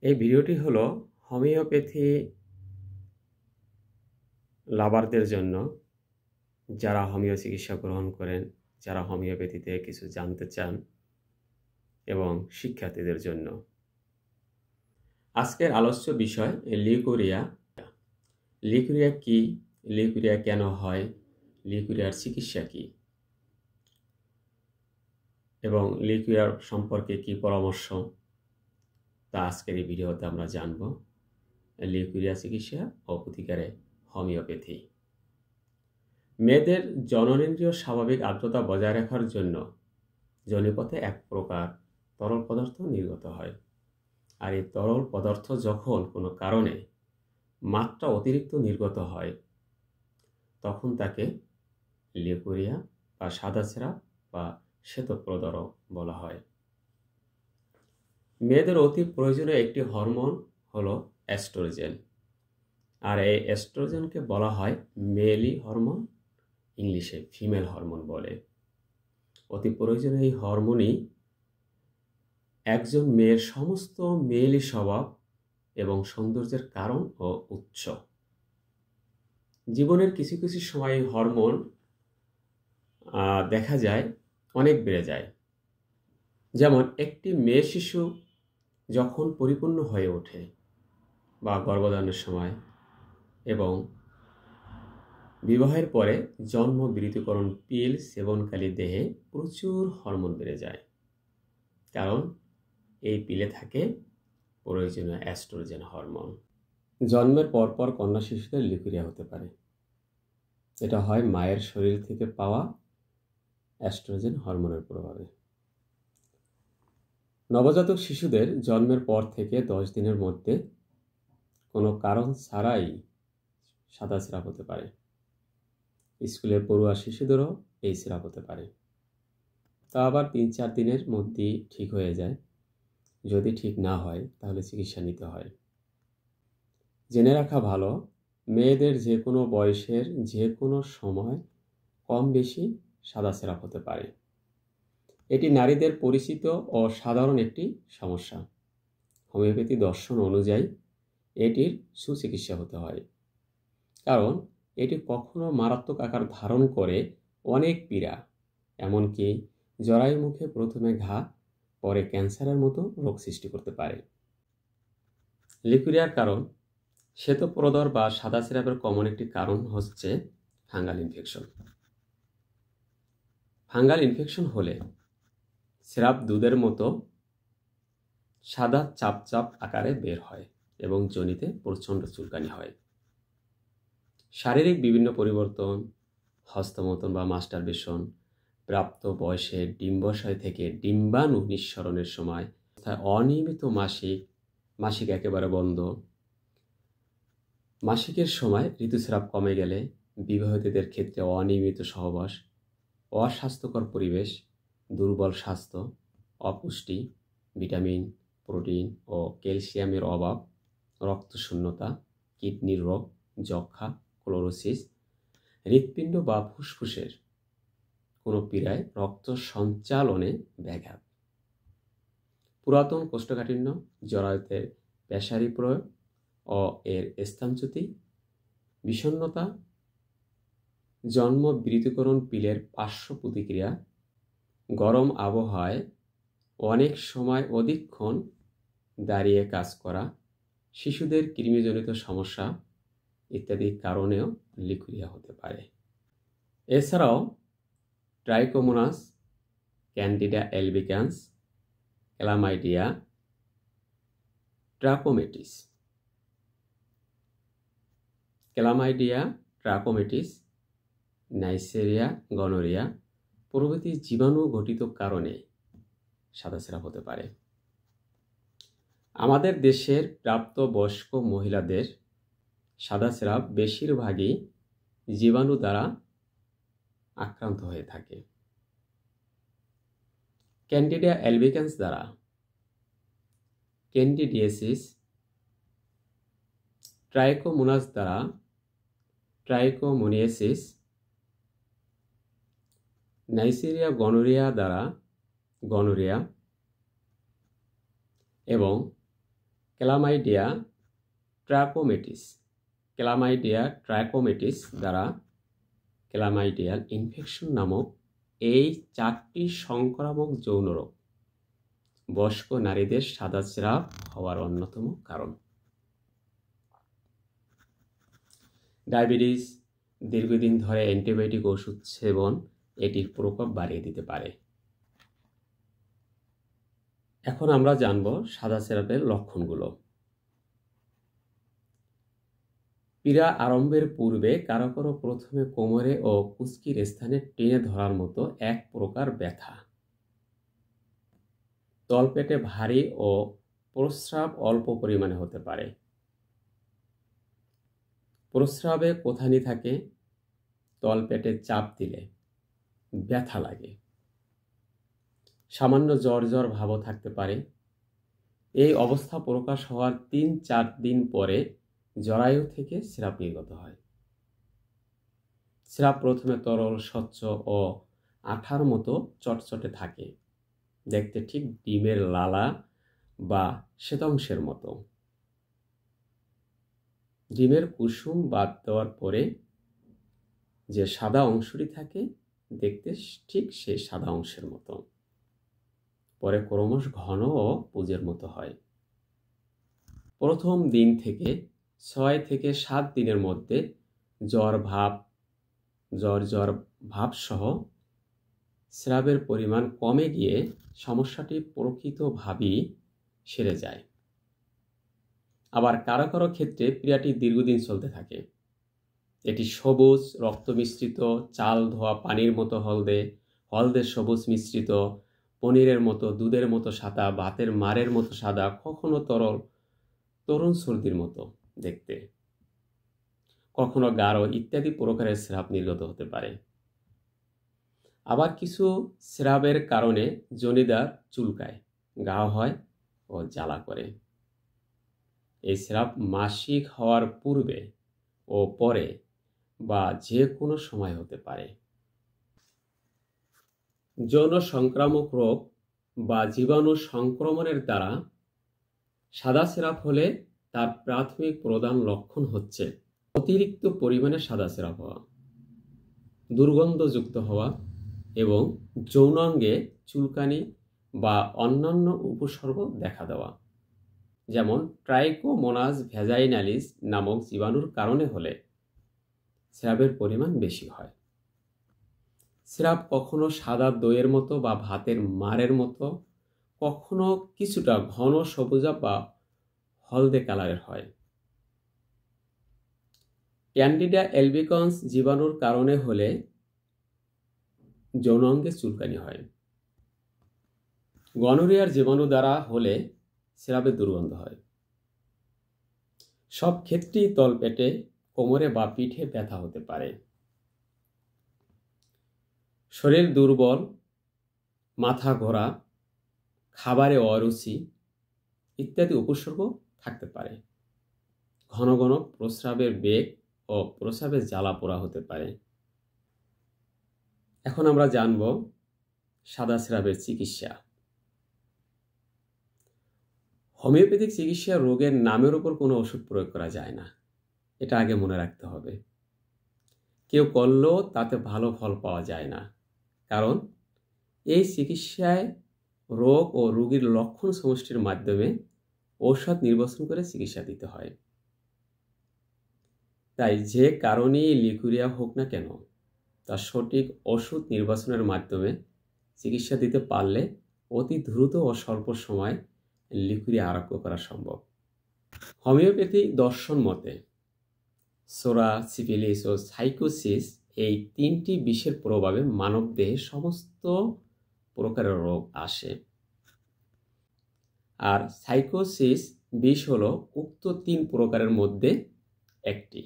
এই ভিডিওটি হলো হোমিওপ্যাথি লাভারদের জন্য, যারা হোমিও চিকিৎসা গ্রহণ করেন, যারা হোমিওপ্যাথিতে কিছু জানতে চান এবং শিক্ষার্থীদের জন্য। আজকের আলোচ্য বিষয় লিউকোরিয়া। লিউকোরিয়া কি, লিউকোরিয়া কেন হয়, লিউকোরিয়ার চিকিৎসা কি এবং লিউকোরিয়ার সম্পর্কে কি পরামর্শ, তা আজকের এই ভিডিওতে আমরা জানব। লিউকোরিয়া চিকিৎসা ও প্রতিকারে হোমিওপ্যাথি। মেয়েদের জননেন্দ্রিয় স্বাভাবিক আর্দ্রতা বজায় রাখার জন্য যোনিপথে এক প্রকার তরল পদার্থ নির্গত হয়। আর এই তরল পদার্থ যখন কোনো কারণে মাত্রা অতিরিক্ত নির্গত হয়, তখন তাকে লিউকোরিয়া বা সাদাসিরা বা শ্বেতপ্রদর বলা হয়। মেয়েদের অতি প্রয়োজনীয় একটি হরমোন হলো এস্ট্রোজেন। আর এই এস্ট্রোজেনকে বলা হয় মেলি হরমোন, ইংলিশে ফিমেল হরমোন বলে। অতি প্রয়োজনীয় এই হরমোনই একজন মেয়ের সমস্ত মেয়েলি স্বভাব এবং সৌন্দর্যের কারণ ও উৎস। জীবনের কিছু কিছু সময় এই হরমোন দেখা যায় অনেক বেড়ে যায়। যেমন একটি মেয়ে শিশু যখন পরিপূর্ণ হয়ে ওঠে বা গর্ভধারণের সময় এবং বিবাহের পরে জন্ম বিরতিকরণ পিল সেবনকারী দেহে প্রচুর হরমোন বেড়ে যায়, কারণ এই পিলে থাকে প্রয়োজনীয় এস্ট্রোজেন হরমোন। জন্মের পরপর কন্যা শিশুদের লিউকোরিয়া হতে পারে। এটা হয় মায়ের শরীর থেকে পাওয়া এস্ট্রোজেন হরমোনের প্রভাবে। নবজাতক শিশুদের জন্মের পর থেকে 10 দিনের মধ্যে কোনো কারণ ছাড়াই সাদা স্রাব হতে পারে। স্কুলে পড়ুয়া শিশুদেরও এই স্রাব হতে পারে। তা আবার 3-4 দিনের মধ্যেই ঠিক হয়ে যায়। যদি ঠিক না হয় তাহলে চিকিৎসা নিতে হয়। জেনে রাখা ভালো, মেয়েদের যে কোনো বয়সের যে কোনো সময় কম বেশি সাদা স্রাব হতে পারে। এটি নারীদের পরিচিত ও সাধারণ একটি সমস্যা। হোমিওপ্যাথি দর্শন অনুযায়ী এটির সুচিকিৎসা হতে হয়, কারণ এটি কখনো মারাত্মক আকার ধারণ করে অনেক পীড়া, এমনকি জরায়ু মুখে প্রথমে ঘা, পরে ক্যান্সারের মতো রোগ সৃষ্টি করতে পারে। লিউকোরিয়ার কারণ শ্বেতপ্রদর বা সাদা স্রাবের কমন একটি কারণ হচ্ছে ফাঙ্গাল ইনফেকশন। ফাঙ্গাল ইনফেকশন হলে স্রাব দুধের মতো সাদা চাপ চাপ আকারে বের হয় এবং যোনিতে প্রচণ্ড চুলকানি হয়। শারীরিক বিভিন্ন পরিবর্তন, হস্তমৈথুন বা মাস্টারবেশন, প্রাপ্ত বয়সে ডিম্বাশয় থেকে ডিম্বাণু নিঃসরণের সময়, অনিয়মিত মাসিক একেবারে বন্ধ, মাসিকের সময় ঋতুস্রাব কমে গেলে, বিবাহিতদের ক্ষেত্রে অনিয়মিত সহবাস, অস্বাস্থ্যকর পরিবেশ, দুর্বল স্বাস্থ্য, অপুষ্টি, ভিটামিন, প্রোটিন ও ক্যালসিয়ামের অভাব, রক্তশূন্যতা, কিডনির রোগ, যক্ষা, ক্লোরোসিস, হৃৎপিণ্ড বা ফুসফুসের কোনো পীড়ায় রক্ত সঞ্চালনে ব্যাঘাত, পুরাতন কোষ্ঠকাঠিন্য, জরায়ুতে প্রেসারি প্রয়োগ ও এর স্থানচ্যুতি, বিষণ্ণতা, জন্ম বিরতিকরণ পিলের পার্শ্ব প্রতিক্রিয়া, গরম আবহাওয়ায় অনেক সময় অধিকক্ষণ দাঁড়িয়ে কাজ করা, শিশুদের কৃমিজনিত সমস্যা ইত্যাদি কারণেও লিউকোরিয়া হতে পারে। এছাড়াও trichomonas, candida albicans, chlamydia, trachomatis, neisseria, gonorrhoea প্রভৃতি জীবাণু ঘটিত কারণে সাদা স্রাব হতে পারে। আমাদের দেশের প্রাপ্তবয়স্ক মহিলাদের সাদা স্রাব বেশিরভাগই জীবাণু দ্বারা আক্রান্ত হয়ে থাকে। ক্যান্ডিডা অ্যালবিকান্স দ্বারা ক্যান্ডিডিয়াসিস, ট্রাইকোমোনাস দ্বারা ট্রাইকোমোনিয়াসিস, নাইসেরিয়া গনোরিয়া দ্বারা গনোরিয়া এবং ক্লামাইডিয়া ট্র্যাকোমেটিস দ্বারা ক্লামাইডিয়াল ইনফেকশন নামক এই 4টি সংক্রামক যৌন রোগ বয়স্ক নারীদের সাদা স্রাব হওয়ার অন্যতম কারণ। ডায়াবেটিস, দীর্ঘদিন ধরে অ্যান্টিবায়োটিক ওষুধ সেবন এটির প্রকোপ বাড়িয়ে দিতে পারে। এখন আমরা জানব সাদা স্রাবের লক্ষণগুলো। পীড়া আরম্ভের পূর্বে কারো কারো প্রথমে কোমরে ও কুঁচকির স্থানে টেনে ধরার মতো এক প্রকার ব্যথা, তলপেটে ভারী ও প্রস্রাব অল্প পরিমাণে হতে পারে। প্রস্রাবে কোথানি থাকে, তলপেটে চাপ দিলে ব্যথা লাগে। সামান্য জ্বর ভাবও থাকতে পারে। এই অবস্থা প্রকাশ হওয়ার 3-4 দিন পরে জরায়ু থেকে স্রাব নির্গত হয়। স্রাব প্রথমে তরল, স্বচ্ছ ও আঠার মতো চটচটে থাকে, দেখতে ঠিক ডিমের লালা বা শ্বেতাংশের মতো। ডিমের কুসুম বাদ দেওয়ার পরে যে সাদা অংশটি থাকে দেখতে ঠিক সেই সাদা অংশের মতো, পরে ক্রমশ ঘন ও পুঁজের মতো হয়। প্রথম দিন থেকে 6 থেকে 7 দিনের মধ্যে জ্বর ভাব সহ স্রাবের পরিমাণ কমে গিয়ে সমস্যাটি প্রকৃতভাবেই সেরে যায়। আবার কারো কারো ক্ষেত্রে পীড়াটি দীর্ঘদিন চলতে থাকে। এটি সবুজ রক্ত মিশ্রিত, চাল ধোয়া পানির মতো হলদে সবুজ মিশ্রিত, পনিরের মতো, দুধের মতো সাদা, ভাতের মারের মতো সাদা, কখনো তরুণ সর্দির মতো দেখতে, কখনো গাঢ় ইত্যাদি প্রকারের স্রাব নির্গত হতে পারে। আবার কিছু স্রাবের কারণে যোনিদ্বার চুলকায়, ঘা হয় ও জ্বালা করে। এই স্রাব মাসিক হওয়ার পূর্বে ও পরে বা যে কোনো সময় হতে পারে। যৌন সংক্রামক রোগ বা জীবাণু সংক্রমণের দ্বারা সাদা স্রাব হলে তার প্রাথমিক প্রধান লক্ষণ হচ্ছে অতিরিক্ত পরিমাণে সাদা স্রাব হওয়া, দুর্গন্ধযুক্ত হওয়া এবং যৌনাঙ্গে চুলকানি বা অন্যান্য উপসর্গ দেখা দেওয়া। যেমন ট্রাইকোমোনাস ভ্যাজাইনালিস নামক জীবাণুর কারণে হলে স্রাবের পরিমাণ বেশি হয়। স্রাব কখনো সাদা দইয়ের মতো বা ভাতের মারের মতো, কখনো কিছুটা ঘন সবুজা বা হলদে কালারের হয়। ক্যান্ডিডা অ্যালবিকন্স জীবাণুর কারণে হলে যৌনাঙ্গে চুলকানি হয়। গনোরিয়ার জীবাণু দ্বারা হলে স্রাবে দুর্গন্ধ হয়। সব ক্ষেত্রেই তলপেটে, কোমরে বা পিঠে ব্যথা হতে পারে। শরীর দুর্বল, মাথা ঘোরা, খাবারে অরুচি ইত্যাদি উপসর্গ থাকতে পারে। ঘন ঘন প্রস্রাবের বেগ ও প্রস্রাবের জ্বালা পোড়া হতে পারে। এখন আমরা জানব সাদা স্রাবের চিকিৎসা। হোমিওপ্যাথিক চিকিৎসা রোগের নামের উপর কোনো ওষুধ প্রয়োগ করা যায় না, এটা আগে মনে রাখতে হবে। কেউ করলেও তাতে ভালো ফল পাওয়া যায় না, কারণ এই চিকিৎসায় রোগ ও রোগীর লক্ষণ সমষ্টির মাধ্যমে ঔষধ নির্বাচন করে চিকিৎসা দিতে হয়। তাই যে কারণেই লিকুরিয়া হোক না কেন, তার সঠিক ওষুধ নির্বাচনের মাধ্যমে চিকিৎসা দিতে পারলে অতি দ্রুত ও স্বল্প সময় লিকুরিয়া আরোগ্য করা সম্ভব। হোমিওপ্যাথি দর্শন মতে সোরা, সিফিলিস ও সাইকোসিস এই 3টি বিষের প্রভাবে মানবদেহে সমস্ত প্রকারের রোগ আসে। আর সাইকোসিস বিষ হলো উক্ত 3 প্রকারের মধ্যে একটি।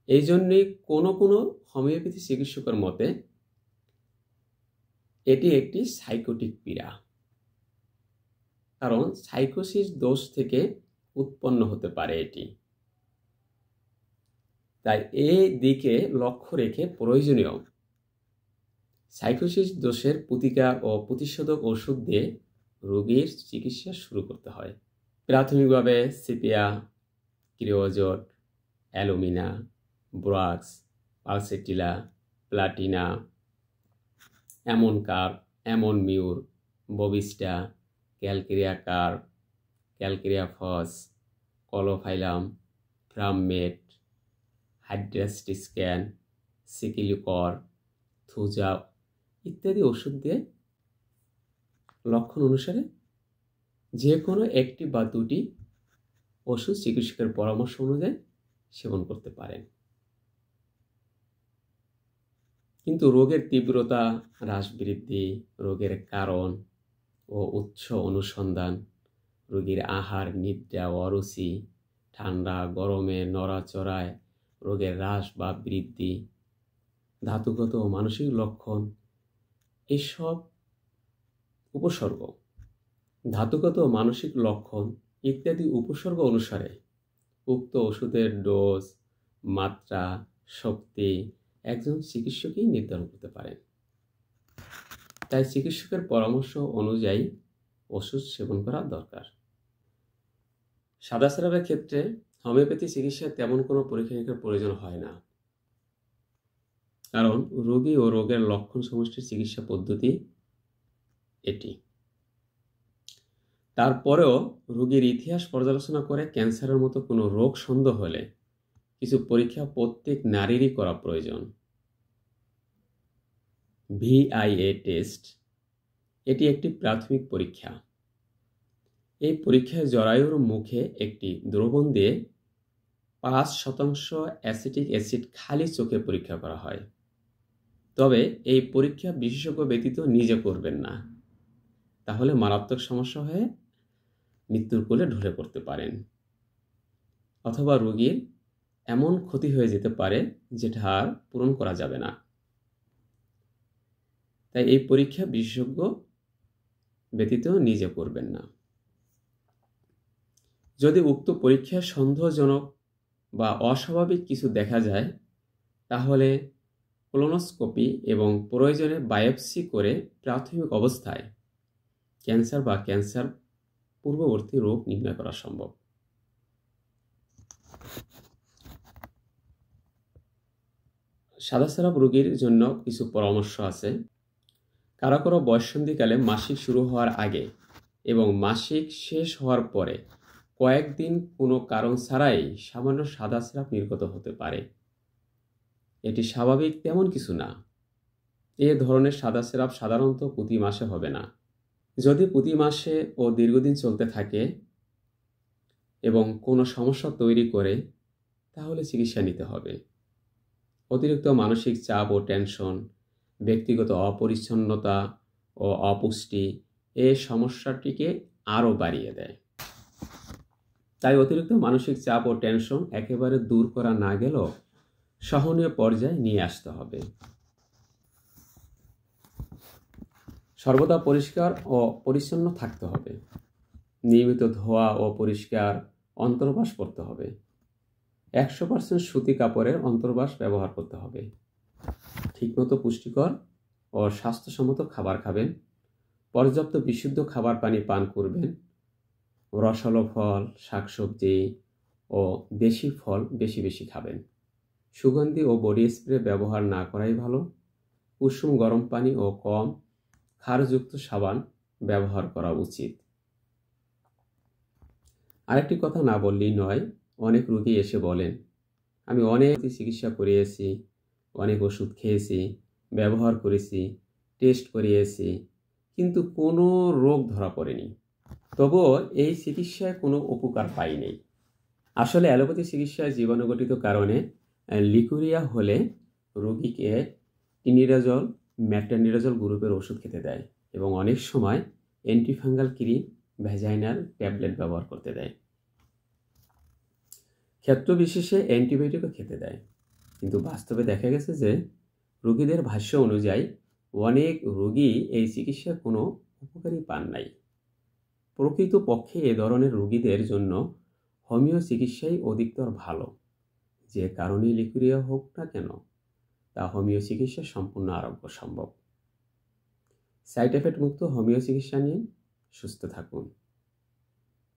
এই জন্যই কোনো হোমিওপ্যাথি চিকিৎসকের মতে এটি একটি সাইকোটিক পীড়া, কারণ সাইকোসিস দোষ থেকে উৎপন্ন হতে পারে এটি। তাই এই দিকে লক্ষ্য রেখে প্রয়োজনীয় সাইকোসিস দোষের প্রতিকার ও প্রতিষেধক ওষুধ দিয়ে রোগীর চিকিৎসা শুরু করতে হয়। প্রাথমিকভাবে sepia, creosote, alumina, borax, pulsatilla, platina, ammon carb, ammon mur, bovista, calcarea carb, calcarea phos, caulophyllum, ferrum met, hydrastis can, secale cor, thuja ইত্যাদি ওষুধ দিয়ে লক্ষণ অনুসারে যে কোনো একটি বা দুটি ওষুধ চিকিৎসকের পরামর্শ অনুযায়ী সেবন করতে পারেন। কিন্তু রোগের তীব্রতা, হ্রাস বৃদ্ধি, রোগের কারণ ও উৎস অনুসন্ধান, রোগীর আহার, নিদ্রা, অরুচি, ঠান্ডা গরমে, নড়াচড়ায় রোগের হ্রাস বা বৃদ্ধি, ধাতুগত ও মানসিক লক্ষণ, এসব উপসর্গ, ধাতুগত ও মানসিক লক্ষণ ইত্যাদি উপসর্গ অনুসারে উক্ত ওষুধের ডোজ, মাত্রা, শক্তি একজন চিকিৎসকই নির্ধারণ করতে পারেন। তাই চিকিৎসকের পরামর্শ অনুযায়ী ওষুধ সেবন করা দরকার। সাদা সিরাপের ক্ষেত্রে হোমিওপ্যাথি চিকিৎসায় তেমন কোনো পরীক্ষা নিরীক্ষার প্রয়োজন হয় না, কারণ রোগী ও রোগের লক্ষণ সমষ্টির চিকিৎসা পদ্ধতি এটি। তারপরেও রোগীর ইতিহাস পর্যালোচনা করে ক্যান্সারের মতো কোনো রোগ সন্দেহ হলে কিছু পরীক্ষা প্রত্যেক নারীরই করা প্রয়োজন। VIA টেস্ট, এটি একটি প্রাথমিক পরীক্ষা। এই পরীক্ষায় জরায়ুর মুখে একটি দ্রবণ দিয়ে 5% অ্যাসিটিক অ্যাসিড খালি চোখে পরীক্ষা করা হয়। তবে এই পরীক্ষা বিশেষজ্ঞ ব্যতীত নিজে করবেন না, তাহলে মারাত্মক সমস্যা হয়ে মৃত্যুর কোলে ঢলে পড়তে পারেন, অথবা রোগীর এমন ক্ষতি হয়ে যেতে পারে যেটা আর পূরণ করা যাবে না। তাই এই পরীক্ষা বিশেষজ্ঞ ব্যতীত নিজে করবেন না। যদি উক্ত পরীক্ষা সন্দেহজনক বা অস্বাভাবিক কিছু দেখা যায়, তাহলে কোলোনোস্কোপি এবং প্রয়োজনে বায়োপসি করে প্রাথমিক অবস্থায় ক্যান্সার বা ক্যান্সার পূর্ববর্তী রোগ নির্ণয় করা সম্ভব। সাদা সিরাপ রোগীর জন্য কিছু পরামর্শ আছে। কারো কারো বয়ঃসন্ধিকালে মাসিক শুরু হওয়ার আগে এবং মাসিক শেষ হওয়ার পরে কয়েকদিন কোনো কারণ ছাড়াই সামান্য সাদা সিরাপ নির্গত হতে পারে। এটি স্বাভাবিক তেমন কিছু না। এ ধরনের সাদা সিরাপ সাধারণত প্রতি মাসে হবে না। যদি প্রতি মাসে ও দীর্ঘদিন চলতে থাকে এবং কোনো সমস্যা তৈরি করে, তাহলে চিকিৎসা নিতে হবে। অতিরিক্ত মানসিক চাপ ও টেনশন, ব্যক্তিগত অপরিচ্ছন্নতা ও অপুষ্টি এই সমস্যাটিকে আরও বাড়িয়ে দেয়। তাই অতিরিক্ত মানসিক চাপ ও টেনশন একেবারে দূর করা না গেলেও সহনীয় পর্যায়ে নিয়ে আসতে হবে। সর্বদা পরিষ্কার ও পরিচ্ছন্ন থাকতে হবে। নিয়মিত ধোয়া ও পরিষ্কার অন্তর্বাস করতে হবে। 100% সুতি কাপড়ের অন্তর্বাস ব্যবহার করতে হবে। ঠিকমতো পুষ্টিকর ও স্বাস্থ্যসম্মত খাবার খাবেন। পর্যাপ্ত বিশুদ্ধ খাবার পানি পান করবেন। রসালো ফল, শাকসবজি ও দেশি ফল বেশি বেশি খাবেন। সুগন্ধি ও বডি স্প্রে ব্যবহার না করাই ভালো। কুসুম গরম পানি ও কম ক্ষারযুক্ত সাবান ব্যবহার করা উচিত। আরেকটি কথা না বললেই নয়, অনেক রোগী এসে বলেন, আমি অনেক চিকিৎসা করিয়েছি, অনেক ওষুধ খেয়েছি, ব্যবহার করেছি, টেস্ট করিয়েছি, কিন্তু কোনো রোগ ধরা পড়েনি, তবুও এই চিকিৎসায় কোনো উপকার পাইনি। আসলে অ্যালোপ্যাথি চিকিৎসায় জীবাণুঘটিত কারণে লিকুরিয়া হলে রোগীকে টিনিডাজল, মেট্রোনিডাজল গ্রুপের ওষুধ খেতে দেয় এবং অনেক সময় অ্যান্টিফাঙ্গাল ক্রিম, ভ্যাজাইনাল ট্যাবলেট ব্যবহার করতে দেয়। ক্ষেত্র বিশেষে অ্যান্টিবায়োটিকও খেতে দেয়। কিন্তু বাস্তবে দেখা গেছে যে রোগীদের ভাষ্য অনুযায়ী অনেক রোগী এই চিকিৎসার কোনো উপকারই পান নাই। প্রকৃতপক্ষে এ ধরনের রোগীদের জন্য হোমিও চিকিৎসাই অধিকতর ভালো। যে কারণেই লিকুরিয়া হোক না কেন, তা হোমিও চিকিৎসা সম্পূর্ণ আরোগ্য সম্ভব। সাইড এফেক্ট মুক্ত হোমিও চিকিৎসা নিয়ে সুস্থ থাকুন।